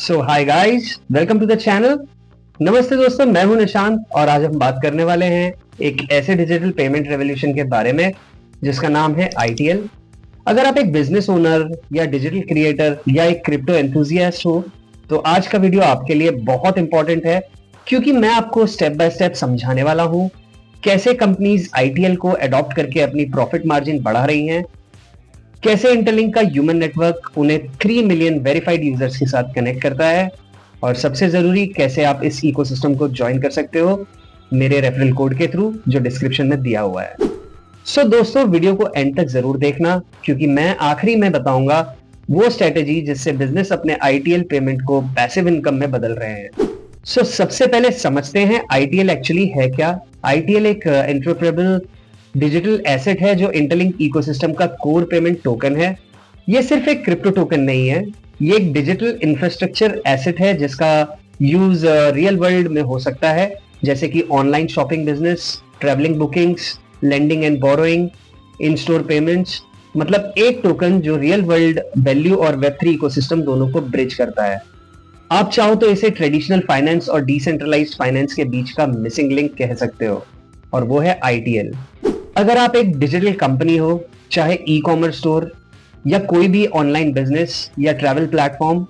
So hi guys, welcome to the channel. नमस्ते दोस्तों, मैं हूं निशांत और आज हम बात करने वाले हैं एक ऐसे डिजिटल पेमेंट रेवोल्यूशन के बारे में जिसका नाम है आईटीएल। अगर आप एक बिजनेस ओनर या डिजिटल क्रिएटर या एक क्रिप्टो एंथुजियास्ट हो तो आज का वीडियो आपके लिए बहुत इंपॉर्टेंट है, क्योंकि मैं आपको स्टेप बाय स्टेप समझाने वाला हूं कैसे कंपनीज आईटीएल को अडॉप्ट करके अपनी प्रॉफिट मार्जिन बढ़ा रही हैं, कैसे इंटरलिंक का ह्यूमन नेटवर्क उन्हें 3 मिलियन वेरीफाइड यूजर्स के साथ कनेक्ट करता है, और सबसे जरूरी कैसे आप इस इकोसिस्टम को ज्वाइन कर सकते हो मेरे रेफरल कोड के थ्रू जो डिस्क्रिप्शन में दिया हुआ है। सो दोस्तों, वीडियो को एंड तक जरूर देखना, क्योंकि मैं आखिरी में बताऊंगा वो स्ट्रेटेजी जिससे बिजनेस अपने आईटीएल पेमेंट को पैसिव इनकम में बदल रहे हैं। सो सबसे पहले समझते हैं आईटीएल एक्चुअली है क्या। आईटीएल एक इंटरऑपरेबल डिजिटल एसेट है जो इंटरलिंक इकोसिस्टम का कोर पेमेंट टोकन है। ये सिर्फ एक क्रिप्टो टोकन नहीं है, ये एक डिजिटल इंफ्रास्ट्रक्चर एसेट है जिसका यूज रियल वर्ल्ड में हो सकता है, जैसे कि online shopping business, travelling bookings, lending and borrowing, in store payments. मतलब एक टोकन जो रियल वर्ल्ड वैल्यू और वेब3 इकोसिस्टम दोनों को ब्रिज करता है। आप चाहो तो इसे ट्रेडिशनल फाइनेंस और डिसेंट्रलाइज्ड फाइनेंस के बीच का मिसिंग लिंक कह सकते हो, और वो है आईटीएल। अगर आप एक डिजिटल कंपनी हो, चाहे ई कॉमर्स स्टोर या कोई भी ऑनलाइन बिजनेस या ट्रैवल प्लेटफॉर्म,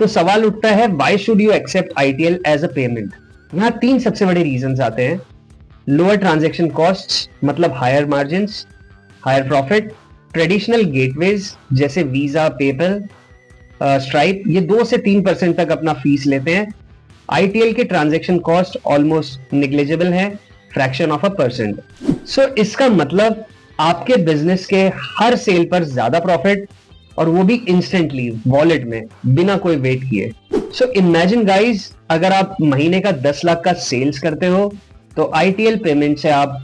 तो सवाल उठता है why should you accept ITL as a payment. यहाँ 3 सबसे बड़े रीजंस आते हैं। लोअर ट्रांजैक्शन कॉस्ट्स, मतलब higher margins, higher profit. Traditional gateways जैसे वीजा, पेपल, स्ट्राइप, ये 2 से 3% तक अपना फीस लेते हैं। आईटीएल के ट्रांजैक्शन कॉस्ट ऑलमोस्ट निग्लिजिबल है, फ्रैक्शन ऑफ अ परसेंट। सो इसका मतलब आपके बिजनेस के हर सेल पर ज्यादा प्रॉफिट, और वो भी इंस्टेंटली वॉलेट में, बिना कोई वेट किए। सो इमेजिन गाइस, अगर आप महीने का 10 लाख का सेल्स करते हो तो आईटीएल पेमेंट से आप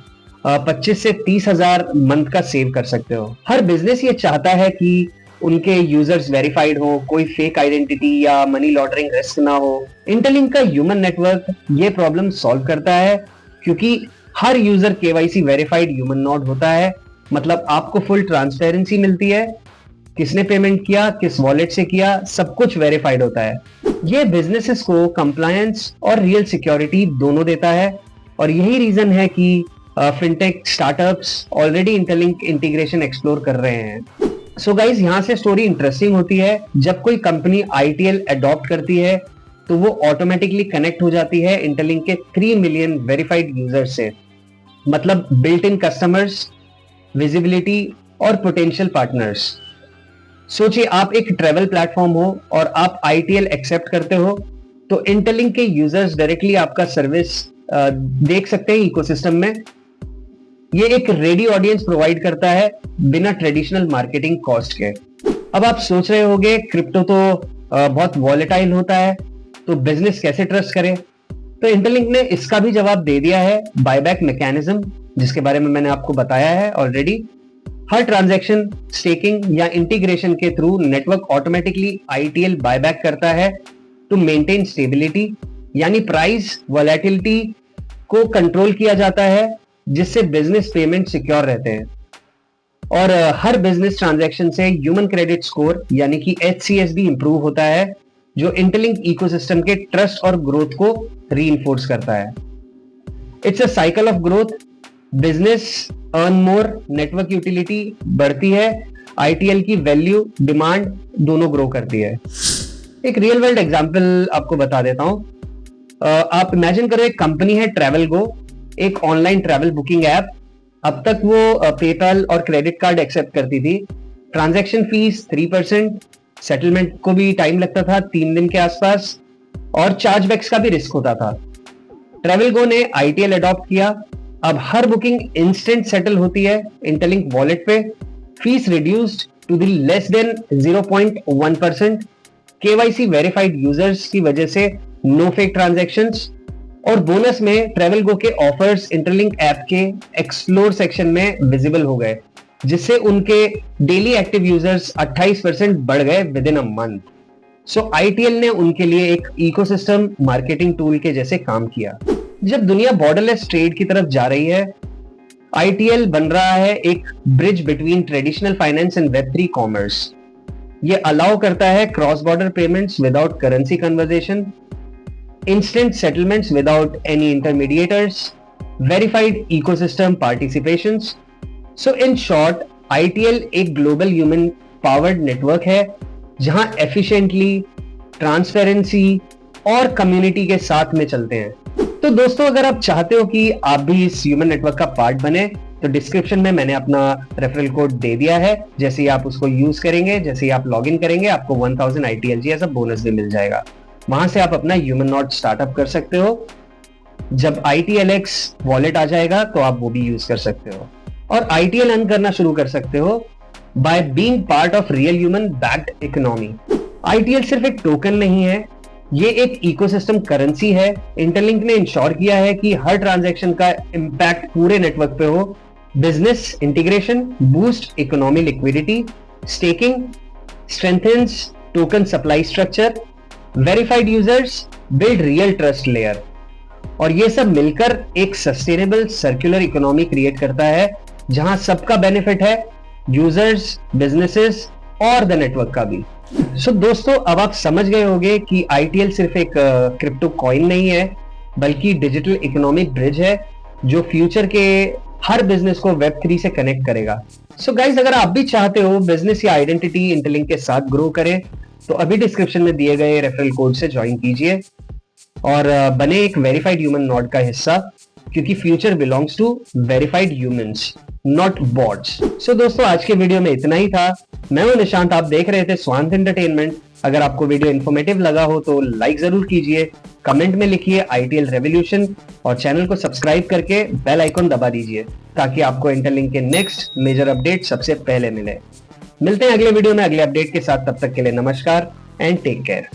25 से 30 हजार मंथ का सेव कर सकते हो। हर बिजनेस ये चाहता है कि उनके यूजर्स वेरीफाइड हो, कोई फेक आइडेंटिटी या मनी लॉन्ड्रिंग रिस्क ना हो। इंटरलिंक का ह्यूमन नेटवर्क ये प्रॉब्लम सॉल्व करता है, क्योंकि हर user KYC verified human node होता है। मतलब आपको फुल ट्रांसपेरेंसी मिलती है, किसने पेमेंट किया, किस वॉलेट से किया, सब कुछ वेरीफाइड होता है। ये बिजनेसेस को कंप्लायंस और रियल सिक्योरिटी दोनों देता है, और यही रीजन है कि fintech startups already interlink integration explore कर रहे हैं। सो गाइज, यहाँ से स्टोरी इंटरेस्टिंग होती है। जब कोई कंपनी आईटीएल अडॉप्ट करती है तो वो ऑटोमेटिकली कनेक्ट हो जाती है इंटरलिंक के 3 मिलियन वेरीफाइड यूजर्स से। मतलब बिल्ट इन कस्टमर्स, विजिबिलिटी और पोटेंशियल पार्टनर्स। सोचिए, आप एक ट्रैवल प्लेटफॉर्म हो और आप आईटीएल एक्सेप्ट करते हो तो इंटरलिंक के यूजर्स डायरेक्टली आपका सर्विस देख सकते हैं इकोसिस्टम में। ये एक रेडी ऑडियंस प्रोवाइड करता है बिना ट्रेडिशनल मार्केटिंग कॉस्ट के। अब आप सोच रहे होंगे क्रिप्टो तो बहुत वॉलेटाइल होता है, तो बिजनेस कैसे ट्रस्ट करे। तो इंटरलिंक ने इसका भी जवाब दे दिया है, बायबैक मैकेनिज्म, जिसके बारे में मैंने आपको बताया है ऑलरेडी। हर ट्रांजैक्शन, स्टेकिंग या इंटीग्रेशन के through network automatically ITL buyback करता है टू मेंटेन स्टेबिलिटी, यानी प्राइस वोलेटिलिटी को कंट्रोल किया जाता है, जिससे बिजनेस पेमेंट सिक्योर रहते हैं। और हर बिजनेस ट्रांजैक्शन से ह्यूमन क्रेडिट स्कोर यानी कि एचसीएस भी इंप्रूव होता है, जो इंटरलिंक इकोसिस्टम के ट्रस्ट और ग्रोथ को रीइंफोर्स करता है। It's a cycle of growth. Business earn more, network utility बढ़ती है, आईटीएल की वैल्यू, डिमांड दोनों ग्रो करती है। एक रियल वर्ल्ड एग्जांपल आपको बता देता हूं। आप इमेजिन करो, एक कंपनी है ट्रैवल गो, एक ऑनलाइन ट्रैवल बुकिंग ऐप। अब तक वो पेपल और क्रेडिट कार्ड एक्सेप्ट करती थी। ट्रांजैक्शन फीस 3%, सेटलमेंट को भी टाइम लगता था 3 दिन के आसपास, और चार्जबैक्स का भी रिस्क होता था। ट्रैवल गो ने आईटीएल अडॉप्ट किया। अब हर बुकिंग इंस्टेंट सेटल होती है इंटरलिंक वॉलेट पे, fees reduced to the less than 0.1%, KYC verified users की वजह से नो फेक ट्रांजैक्शंस, और बोनस में ट्रैवल गो के ऑफर्स इंटरलिंक ऐप के एक्सप्लोर सेक्शन में विजिबल हो गए, जिससे उनके डेली एक्टिव यूजर्स 28% बढ़ गए with in a month. So ITL ने उनके लिए एक इकोसिस्टम मार्केटिंग टूल के जैसे काम किया। जब दुनिया बॉर्डरलेस ट्रेड की तरफ जा रही है, आईटीएल बन रहा है एक bridge between traditional finance and Web3 commerce. ये अलाउ करता है cross border payments without currency conversion, instant settlements without any intermediators, verified ecosystem participations. So in short, ITL एक ग्लोबल ह्यूमन पावर्ड नेटवर्क है जहां एफिशिएंटली, ट्रांसपेरेंसी और community के साथ में चलते हैं। तो दोस्तों, अगर आप चाहते हो कि आप भी इस ह्यूमन नेटवर्क का पार्ट बने, तो डिस्क्रिप्शन में मैंने अपना रेफरल कोड दे दिया है। जैसे ही आप उसको यूज करेंगे, जैसे ही आप लॉग इन करेंगे, आपको 1000 ITLG ऐसा बोनस भी मिल जाएगा। वहां से आप अपना ह्यूमन नॉट स्टार्टअप कर सकते हो। जब ITLX वॉलेट आ जाएगा तो आप वो भी यूज कर सकते हो और ITL अर्न करना शुरू कर सकते हो by being part of real human backed economy. ITL सिर्फ एक टोकन नहीं है, ये एक इकोसिस्टम करेंसी है। इंटरलिंक ने इंश्योर किया है कि हर ट्रांजैक्शन का इंपैक्ट पूरे नेटवर्क पे हो। Business integration boost economy liquidity, staking strengthens token supply structure, verified users build real trust layer, और ये सब मिलकर एक सस्टेनेबल सर्कुलर इकोनॉमी क्रिएट करता है जहां सबका बेनिफिट है, यूजर्स, बिजनेसेस और द नेटवर्क का भी। सो दोस्तों, अब आप समझ गए होंगे कि ITL सिर्फ एक क्रिप्टो कॉइन नहीं है, बल्कि डिजिटल इकोनॉमिक ब्रिज है जो फ्यूचर के हर बिजनेस को Web3 से कनेक्ट करेगा। सो गाइस, अगर आप भी चाहते हो बिजनेस या आइडेंटिटी इंटरलिंक के साथ ग्रो करें, तो अभी डिस्क्रिप्शन में दिए गए रेफरल कोड से ज्वाइन कीजिए और बने एक वेरीफाइड ह्यूमन नॉड का हिस्सा, क्योंकि future belongs to verified humans, not bots. So दोस्तों, आज के वीडियो में इतना ही था। मैं हूं निशांत, आप देख रहे थे स्वांत एंटरटेनमेंट। अगर आपको वीडियो इन्फॉर्मेटिव लगा हो तो लाइक जरूर कीजिए, कमेंट में लिखिए ITL रेवोल्यूशन और चैनल को सब्सक्राइब करके बेल आइकॉन दबा दीजिए ताकि आपको इंटरलिंक के नेक्स्ट मेजर अपडेट सबसे पहले मिले। मिलते हैं अगले वीडियो में अगले अपडेट के साथ। तब तक के लिए नमस्कार एंड टेक केयर।